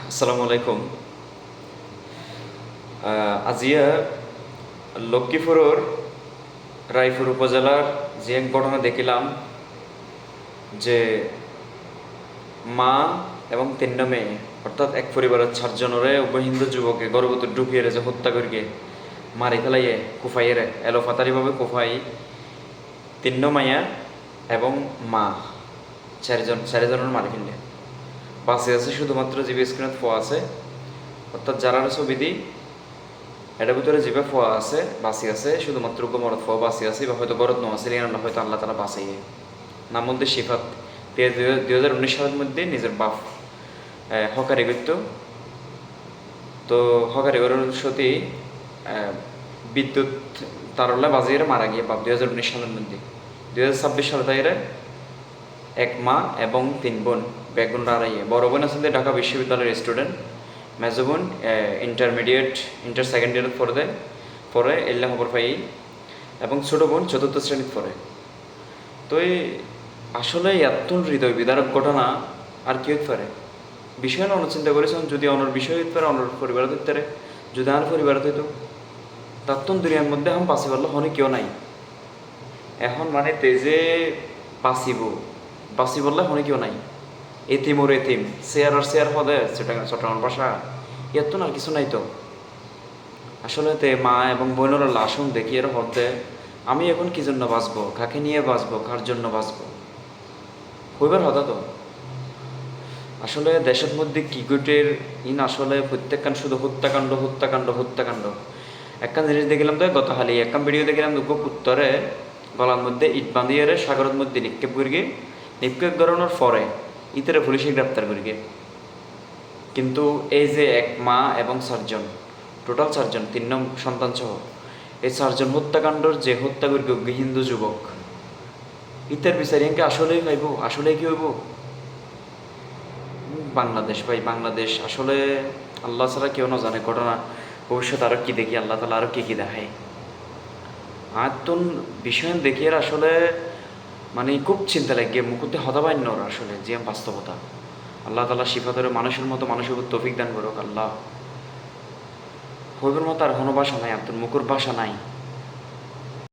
আসসালামু আলাইকুম। আজিয়া লক্ষ্মীপুরের রায়পুর উপজেলার যে এক ঘটনা দেখিলাম যে মা এবং তিনটা মেয়ে অর্থাৎ এক পরিবারের চারজনরে উভয় হিন্দু যুবকে গর্ভবতী ঢুকিয়ে যে হত্যা করিয়ে মারি ফেলাইয়ে কুফাইয়ের এলোফাতারিভাবে কুফাই তিন্ন মাইয়া এবং মা চারিজনের মারি ফেললে বাসে আছে শুধুমাত্র জিবি স্ক্রিনত ফোয়া আছে অর্থাৎ যারা ছবি দিই এটার ভিতরে যেভাবে ফোয়া আছে বাসি আছে শুধুমাত্র গোমরত ফোয়া বাসি আছে বা হয়তো গরত নোয়া ছিলেন আমরা হয়তো আল্লাহ তালা বাঁচাইয়ে নাম মধ্যে শিফাত 2019 সালের মধ্যে নিজের বাপ হকারি করত। তো হকারি করার সত্যি বিদ্যুৎ তারলে বাজিয়ে মারা গিয়ে বাপ 2019 সালের মধ্যে 2026 সালে তাইরে এক মা এবং তিন বোন বেগুন রাড়াইয়ে বড় বোন আসলে ঢাকা বিশ্ববিদ্যালয়ের স্টুডেন্ট, মেজো বোন ইন্টার সেকেন্ড ইয়ার পরে এল্লা খবর পাই এবং ছোটো বোন চতুর্থ শ্রেণীত পড়ে। তো এই আসলে এত হৃদয় বিদারক ঘটনা আর কি হতে পারে বিষয় না চিন্তা করেছেন যদি অনর বিষয় হইতে পারে অনর পরিবার হইতে পারে যদি আর পরিবার হইতো তাত্তন দুনিয়ার মধ্যে এখন বাঁচি পারলো হনে কেউ নাই এখন মানে তেজে বাঁচি বললে হনে কেউ নাই এতিম ওর এতিম শেয়ার আর শেয়ার হদে চট্টগ্রাম ভাষা এত না আর কিছু নাই তো আসলে তে মা এবং বোনের লাশন দেখি এর হদে আমি এখন কি জন্য বাঁচবো, কাকে নিয়ে বাঁচবো, কার জন্য বাঁচবো হইবার হতা তো আসলে দেশের মধ্যে কি গোটের আসলে প্রত্যেকখান শুধু হত্যাকাণ্ড। একখান জিনিস দেখলাম তো গত হালি একখান ভিডিও দেখলাম উত্তরে গলার মধ্যে ইট বাঁধিয়ে সাগরের মধ্যে নিক্ষেপ করানোর পরে ইতরে পুলিশে গ্রেপ্তার করিগে। কিন্তু এই যে এক মা এবং টোটাল চারজন তিন সন্তান সহ এই চারজন হত্যাকাণ্ডর যে হত্যা করি হিন্দু যুবক ইতার বিচারিয়াকে আসলেই পাইব, আসলেই কি হইব বাংলাদেশ ভাই বাংলাদেশ আসলে আল্লাহ ছাড়া কেউ না জানে ঘটনা ভবিষ্যৎ আরও কি দেখি আল্লাহ তালা আরও কি দেখায় আর তো বিষয় দেখিয়ে আসলে মানে খুব চিন্তা লাগে মুকুতে হতাবান্য আসলে যে বাস্তবতা আল্লাহ তালা শিফাতের মানুষের মতো মানুষের উপর তৌফিক দান করুক আল্লাহ হইবের মতো আর কোনো ভাষা নাই, আপনার মুখের ভাষা নাই।